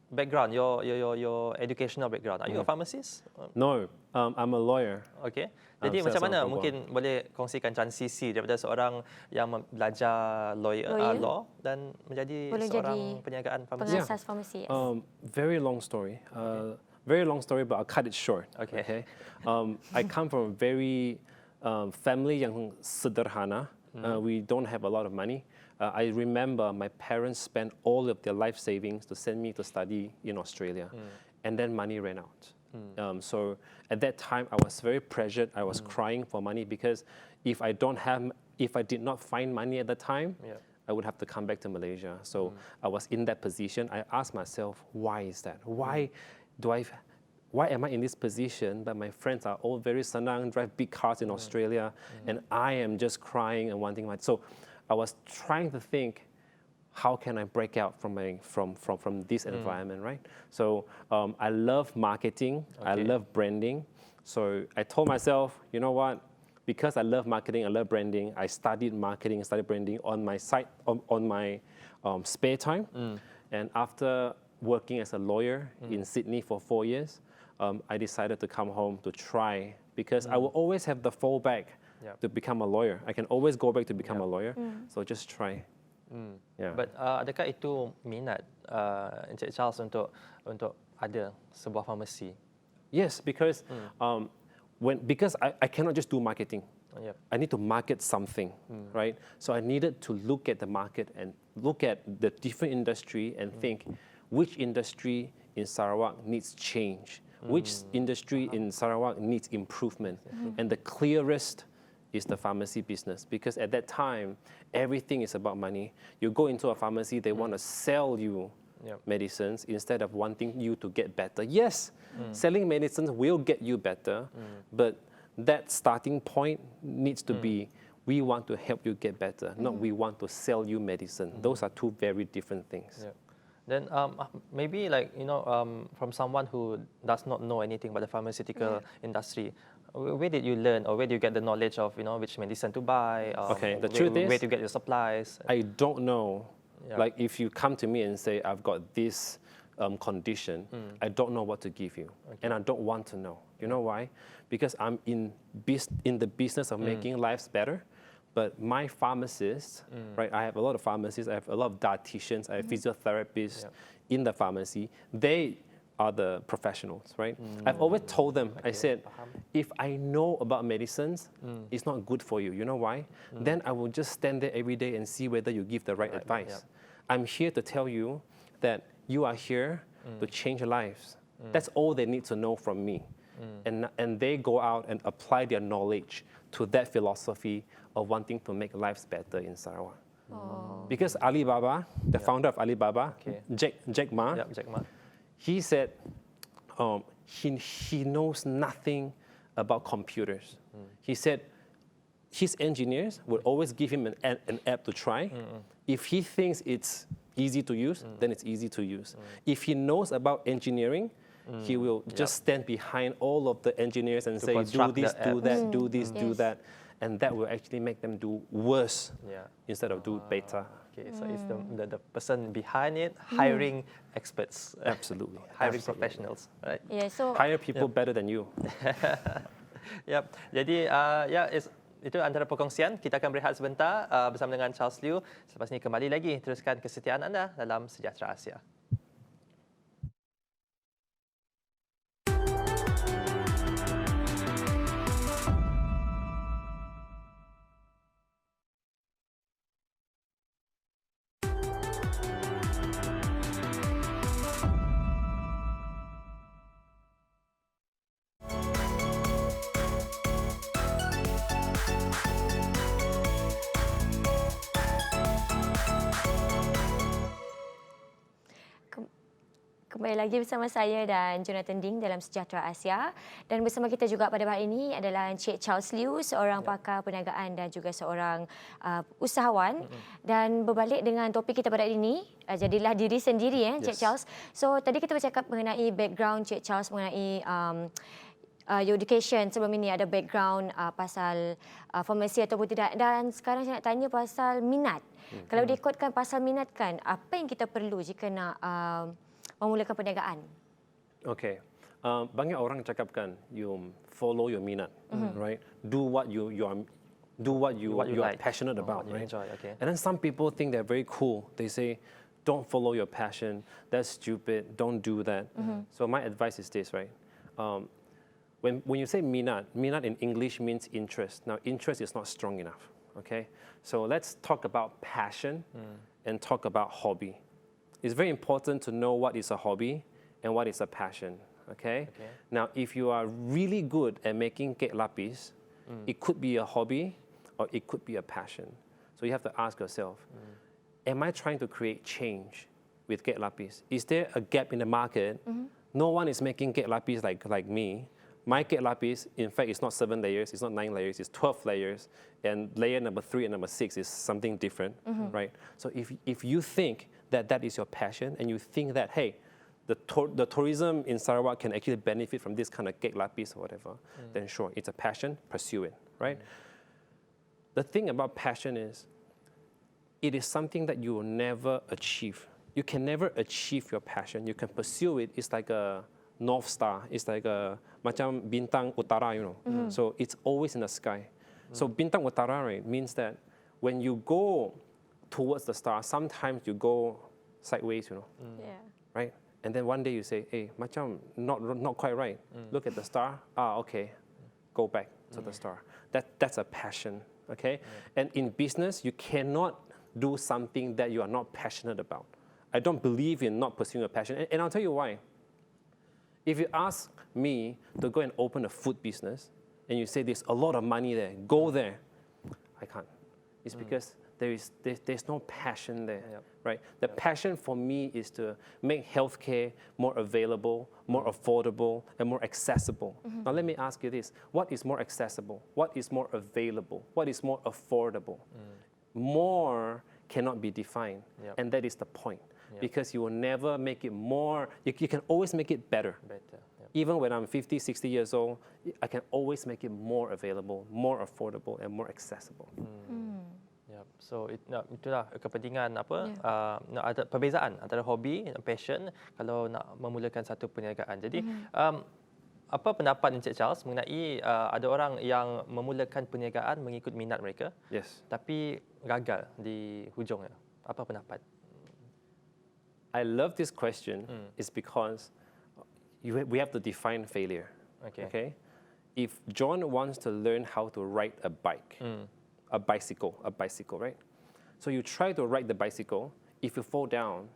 background, your educational background, are you a pharmacist? No, I'm a lawyer. Okay. Jadi macam mana mungkin boleh kongsikan transisi daripada seorang yang belajar law dan menjadi seorang perniagaan farmasi? Pengasas farmasi. Yes. Very long story. Very long story, but I'll cut it short. Okay. I come from a very family yang sederhana. We don't have a lot of money. I remember my parents spent all of their life savings to send me to study in Australia, and then money ran out. So at that time, I was very pressured. I was crying for money because if I did not find money at the time, I would have to come back to Malaysia. So I was in that position. I asked myself, why is that? Why do I why am I in this position? But my friends are all very senang, drive big cars in Australia, and I am just crying and wanting my. So I was trying to think, how can I break out from this environment, right? So I love marketing, I love branding. So I told myself, you know what? Because I love marketing, I love branding, I studied marketing, studied branding on my side, on my spare time. And after working as a lawyer in Sydney for 4 years, I decided to come home to try, because I will always have the fallback to become a lawyer. I can always go back to become a lawyer. So just try. Yeah. But adakah itu minat Encik Charles untuk ada sebuah farmasi? Yes, because because I cannot just do marketing. Yep. I need to market something, right? So I needed to look at the market and look at the different industry and think which industry in Sarawak needs change, which industry in Sarawak needs improvement, and the clearest is the pharmacy business, because at that time everything is about money. You go into a pharmacy, they want to sell you medicines instead of wanting you to get better. Yes, selling medicines will get you better, but that starting point needs to be, we want to help you get better, not we want to sell you medicine. Those are two very different things. Yeah. Then maybe from someone who does not know anything about the pharmaceutical industry, where did you learn, or where do you get the knowledge of which medicine to buy? The truth is, where to get your supplies? I don't know. Like if you come to me and say, I've got this condition, I don't know what to give you. And I don't want to know. You know why? Because I'm in the business of making lives better. But my pharmacists, right, I have a lot of pharmacists, I have a lot of dietitians, I have physiotherapists in the pharmacy. They are the professionals, right? I've always told them, I said, if I know about medicines, it's not good for you. You know why? Then I will just stand there every day and see whether you give the right advice. I'm here to tell you that you are here to change lives. That's all they need to know from me. And they go out and apply their knowledge to that philosophy of wanting to make lives better in Sarawak. Because Alibaba, the founder of Alibaba, Jack Ma, he said he knows nothing about computers. He said his engineers would always give him an app to try. If he thinks it's easy to use, then it's easy to use. If he knows about engineering, he will just stand behind all of the engineers and say, do this, do that, do this, do that. And that will actually make them do worse instead of do better. Okay, so it's the person behind it hiring experts. Absolutely. Hiring professionals, right? Yeah, so hire people better than you. Yep. Jadi itu antara perkongsian. Kita akan berehat sebentar bersama dengan Charles Liew. Selepas ini kembali lagi teruskan kesetiaan anda dalam Sejahtera Asia. Kembali lagi bersama saya dan Jonathan Ding dalam Sejahtera Asia, dan bersama kita juga pada hari ini adalah Encik Charles Liew, seorang pakar perniagaan dan juga seorang usahawan. Dan berbalik dengan topik kita pada hari ini, jadilah diri sendiri Encik Charles. So tadi kita bercakap mengenai background Encik Charles mengenai your education. Sebelum ini ada background pasal farmasi ataupun tidak, dan sekarang saya nak tanya pasal minat. Kalau diikutkan pasal minat kan, apa yang kita perlu jika nak memulakan perniagaan? Okay. Banyak orang cakapkan you follow your minat, right? Do what you are passionate about, right? Enjoy, okay. And then some people think they're very cool. They say, don't follow your passion. That's stupid. Don't do that. So my advice is this, right? When you say minat in English means interest. Now interest is not strong enough. Okay. So let's talk about passion and talk about hobby. It's very important to know what is a hobby and what is a passion, okay? Now, if you are really good at making kek lapis, it could be a hobby or it could be a passion. So you have to ask yourself, am I trying to create change with kek lapis? Is there a gap in the market No one is making cake lapis like me. My cake lapis, in fact, it's not 7 layers, it's not 9 layers, it's 12 layers. And layer number 3 and number 6 is something different, right? So if you think that that is your passion and you think that, hey, the tourism in Sarawak can actually benefit from this kind of cake lapis or whatever, then sure, it's a passion, pursue it, right? The thing about passion is, it is something that you will never achieve. You can never achieve your passion. You can pursue it. It's like a North Star. It's like a macam bintang utara, you know. So it's always in the sky. So bintang utara, right, means that when you go towards the star, sometimes you go sideways, you know, Yeah. right? And then one day you say, hey, macam not quite right. Look at the star. Okay, go back to the star. That's a passion, okay? And in business, you cannot do something that you are not passionate about. I don't believe in not pursuing a passion. And I'll tell you why. If you ask me to go and open a food business, and you say there's a lot of money there, go there, I can't. It's because there's no passion there, right? The passion for me is to make healthcare more available, more affordable, and more accessible. Now let me ask you this. What is more accessible? What is more available? What is more affordable? More cannot be defined, and that is the point. Because you will never make it more, you can always make it better. Even when I'm 50, 60 years old, I can always make it more available, more affordable, and more accessible. So itulah kepentingan ada perbezaan antara hobi dan passion kalau nak memulakan satu perniagaan. Jadi apa pendapat Encik Charles mengenai ada orang yang memulakan perniagaan mengikut minat mereka, tapi gagal di hujungnya? Apa pendapat? I love this question is because we have to define failure. Okay? If John wants to learn how to ride a bike, a bicycle, right? So you try to ride the bicycle. If you fall down,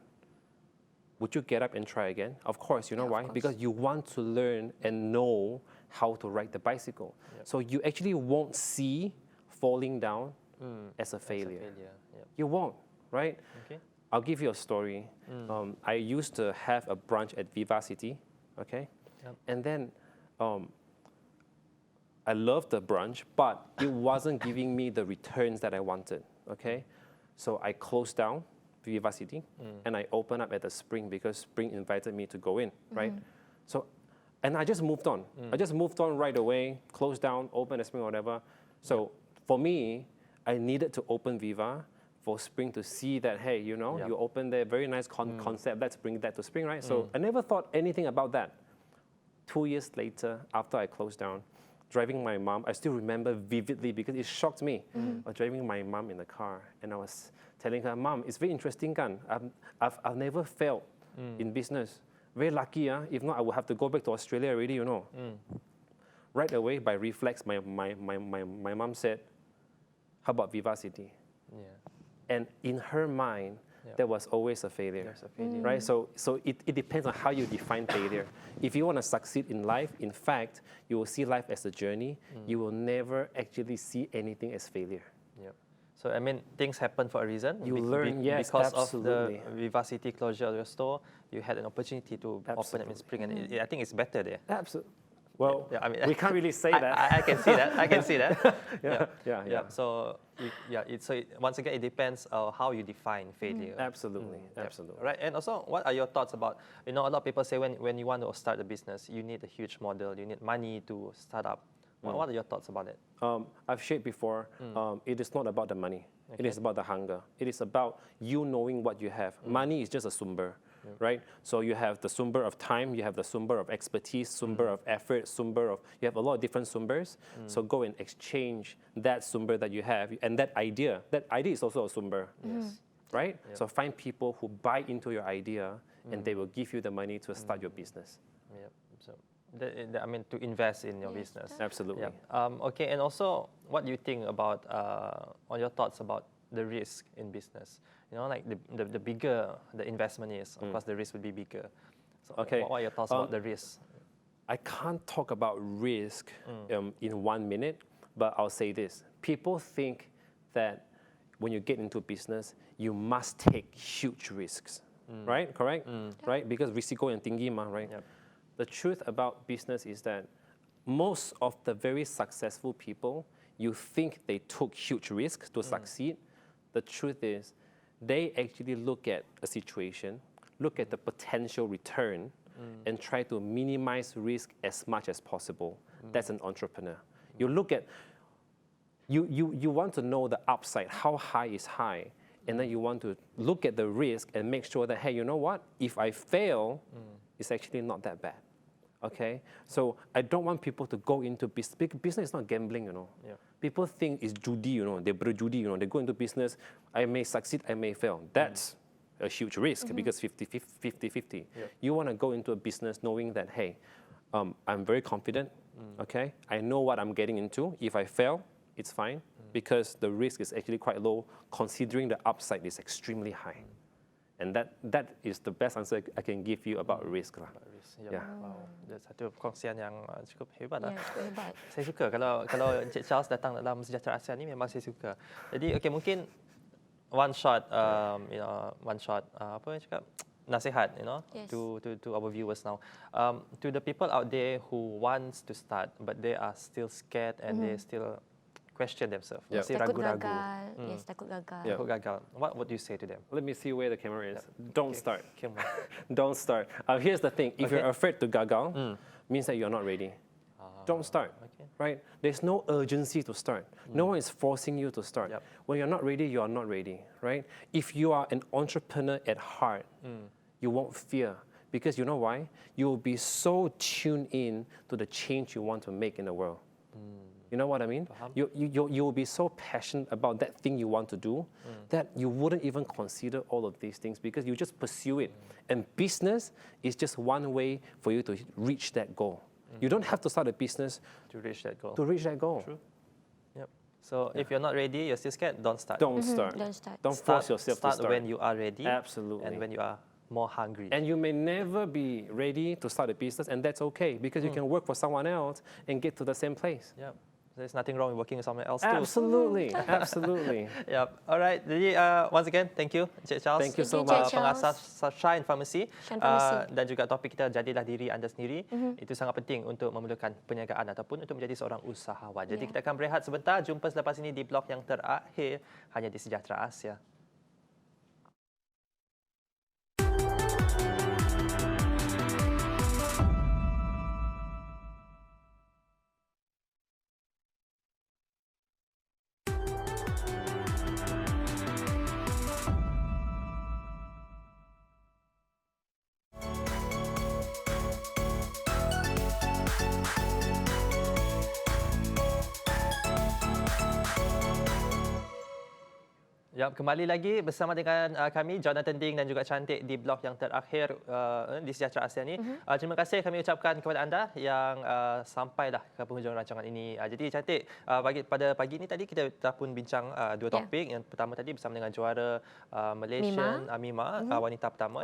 would you get up and try again? Of course, you know why? Because you want to learn and know how to ride the bicycle. So you actually won't see falling down as a failure. You won't, right? Okay. I'll give you a story. I used to have a branch at Vivacity, okay? And then I loved the branch, but it wasn't giving me the returns that I wanted, okay? So I closed down Vivacity and I opened up at the Spring because Spring invited me to go in, right? So, and I just moved on. I just moved on right away, closed down, opened the Spring, whatever. So for me, I needed to open Viva for Spring to see that, hey, you know, you opened there, very nice concept, let's bring that to Spring, right? So I never thought anything about that. 2 years later, after I closed down, driving my mom, I still remember vividly because it shocked me. I was driving my mom in the car and I was telling her, Mom, it's very interesting, kan? I've never failed in business. Very lucky, if not, I would have to go back to Australia already, you know. Right away, by reflex, my mom said, how about Vivacity? And in her mind, there was always a failure, right? So it depends on how you define failure. If you want to succeed in life, in fact, you will see life as a journey. You will never actually see anything as failure. So I mean, things happen for a reason. You learn, yes, because absolutely. of the Vivacity closure of your store, you had an opportunity to open it in Spring, and I think it's better there. Absolutely. Well, I mean, we can't really say that. I can see that. I can see that. Yeah. So once again, it depends on how you define failure. Absolutely. Absolutely. Right. And also, what are your thoughts about, a lot of people say when you want to start a business, you need a huge model, you need money to start up. What are your thoughts about it? I've shared before, it is not about the money. It is about the hunger. It is about you knowing what you have. Money is just a sumber, right? So you have the sumber of time, you have the sumber of expertise, sumber of effort, you have a lot of different sumbers. So go and exchange that sumber that you have. And that idea is also a sumber, right? So find people who buy into your idea and they will give you the money to start your business. So, to invest in your business. Absolutely. Okay, and also, what do you think about, on your thoughts about the risk in business? Like the bigger the investment is, of course, the risk would be bigger. So okay. What are your thoughts about the risk? I can't talk about risk in 1 minute, but I'll say this. People think that when you get into business, you must take huge risks, right? Correct? Right? Because risiko yang tinggi mah, right? the truth about business is that most of the very successful people, you think they took huge risks to succeed. The truth is, they actually look at a situation, look at the potential return, and try to minimize risk as much as possible. That's an entrepreneur. You look at, you want to know the upside, how high is high, and then you want to look at the risk and make sure that, hey, you know what? If I fail, it's actually not that bad. Okay? So I don't want people to go into business. Business is not gambling, you know. Yeah. People think it's judi, you know. They berjudi, you know. They go into business, I may succeed, I may fail. That's a huge risk because 50-50. Yeah. You want to go into a business knowing that, hey, I'm very confident, okay? I know what I'm getting into. If I fail, it's fine because the risk is actually quite low considering the upside is extremely high. And that is the best answer I can give you about risk lah. Ya. Wow. Dia satu perkongsian yang cukup hebat lah. Ya, cukup hebat. Saya suka kalau Encik Charles datang dalam Sejahtera ASEAN ni, memang saya suka. Jadi okey, mungkin one shot apa yang cakap, nasihat, Yes. to our viewers now, to the people out there who wants to start but they are still scared and they still question themselves, Yeah. masih Takut ragu-ragu. gagal. Yes, takut gagal. Yeah. Takut gagal. What would you say to them? Let me see where the camera is. Don't start. Come on. Don't start. Here's the thing. If Okay. you're afraid to gagal, means that you're not ready. Don't start. Okay. Right? There's no urgency to start. No one is forcing you to start. Yep. When you're not ready, you are not ready. Right? If you are an entrepreneur at heart, you won't fear. Because you know why? You will be so tuned in to the change you want to make in the world. You know what I mean? You will be so passionate about that thing you want to do that you wouldn't even consider all of these things because you just pursue it. And business is just one way for you to reach that goal. You don't have to start a business To reach that goal. to reach that goal. True. Yep. So if you're not ready, you're still scared, don't start. Don't start. Don't start. Don't force yourself to Start start. when you are ready. Absolutely. And when you are more hungry. And you may never be ready to start a business, and that's okay because you can work for someone else and get to the same place. Yep. There's nothing wrong with working with someone else too. Absolutely, absolutely. Yep. Alright. Jadi once again, thank you, Encik Charles. Thank you so Thank you, much. Encik Charles. Pengasas Shine Pharmacy. Shine Pharmacy. Dan juga topik kita, jadilah diri anda sendiri. Itu sangat penting untuk memulakan perniagaan ataupun untuk menjadi seorang usahawan. Jadi kita akan berehat sebentar. Jumpa selepas ini di blok yang terakhir hanya di Sejahtera Asia. Ya, kembali lagi bersama dengan kami, Jonathan Ding dan juga Cantik di blok yang terakhir di Sejahtera Asia ni. Terima kasih kami ucapkan kepada anda yang sampailah ke penghujung rancangan ini. Jadi Cantik, pada pagi ini tadi kita dah pun bincang dua topik. Yang pertama tadi bersama dengan juara Malaysian Mima, wanita pertama.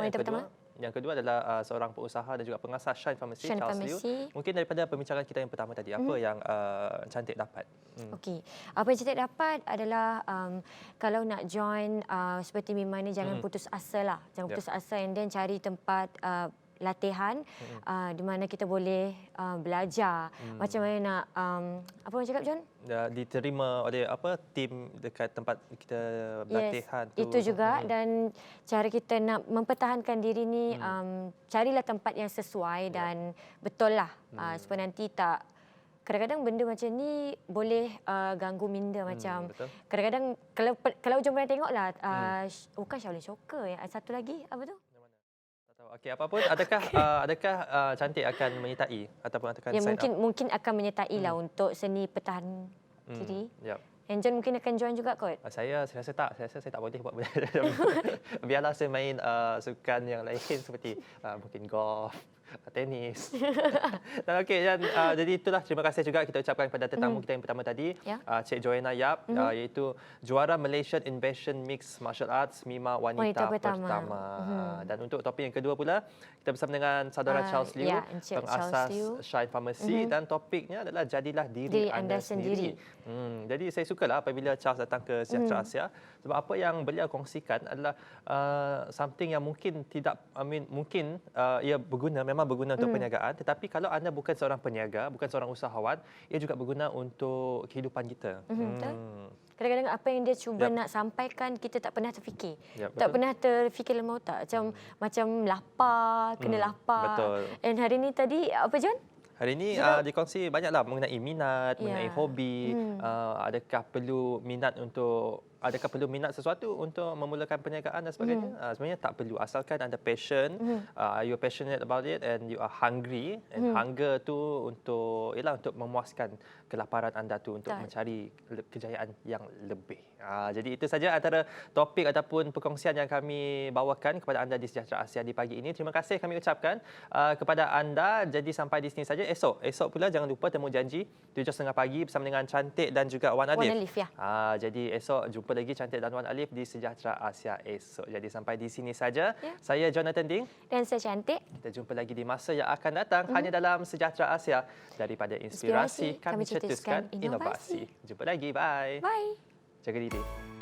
Yang kedua adalah seorang pengusaha dan juga pengasas Shine Pharmacy, Charles Liu. Mungkin daripada pembincangan kita yang pertama tadi, apa yang Cantik dapat? Okey, apa yang Cantik dapat adalah kalau nak join seperti Mima ni, jangan putus asa lah. Jangan putus asa, and then cari tempat latihan di mana kita boleh belajar macam mana nak apa orang cakap, John? Diterima oleh tim dekat tempat kita latihan tu. Itu juga, dan cara kita nak mempertahankan diri ni, carilah tempat yang sesuai dan betul lah supaya nanti tak, kadang-kadang benda macam ni boleh ganggu minda. Macam betul. Kadang-kadang kalau John pernah tengok lah, bukan Shaolin Soccer, satu lagi apa tu? Okey, apapun, adakah Cantik akan menyertai ataupun akan sign mungkin akan menyertai lah untuk seni pertahan diri. Yep. And John mungkin akan join juga kot. Saya rasa tak. Saya rasa saya tak boleh buat benda. Biarlah saya main sukan yang lain seperti mungkin golf, tenis. Dan okey, jadi itulah, terima kasih juga kita ucapkan kepada tetamu kita yang pertama tadi, Cik Joanna Yap, iaitu juara Malaysian Invention Mixed Martial Arts Mima Wanita Pertama. Dan untuk topik yang kedua pula, kita bersama dengan saudara Charles Liu, pengasas Shine Pharmacy, dan topiknya adalah jadilah diri anda sendiri. Jadi saya sukalah apabila Charles datang ke Sejahtera Asia, sebab apa yang beliau kongsikan adalah something yang mungkin tidak, mungkin ia berguna, memang memang berguna untuk perniagaan, tetapi kalau anda bukan seorang peniaga, bukan seorang usahawan, ia juga berguna untuk kehidupan kita. Betul. Kadang-kadang apa yang dia cuba nak sampaikan, kita tak pernah terfikir. Yap, Tak betul. pernah terfikir dalam otak. Macam lapar, kena lapar. betul. Dan hari ni tadi, apa John? Hari ini dikongsi banyaklah mengenai minat, mengenai hobi, adakah perlu minat sesuatu untuk memulakan perniagaan dan sebagainya. Sebenarnya tak perlu, asalkan anda passion, you are passionate about it and you are hungry, and hunger tu untuk memuaskan kelaparan anda tu untuk mencari kejayaan yang lebih. Jadi itu saja antara topik ataupun perkongsian yang kami bawakan kepada anda di Sejahtera Asia di pagi ini. Terima kasih kami ucapkan kepada anda. Jadi sampai di sini saja. Esok pula jangan lupa temu janji 7.30 pagi bersama dengan Cantik dan juga Wan Alif. Wan Alif, ya. Jadi esok jumpa lagi Cantik dan Wan Alif di Sejahtera Asia esok. Jadi sampai di sini saja. Saya Jonathan Ding. Dan saya Cantik. Kita jumpa lagi di masa yang akan datang hanya dalam Sejahtera Asia. Daripada inspirasi, kami cetuskan inovasi. Jumpa lagi. Bye. Bye. Jaga diri.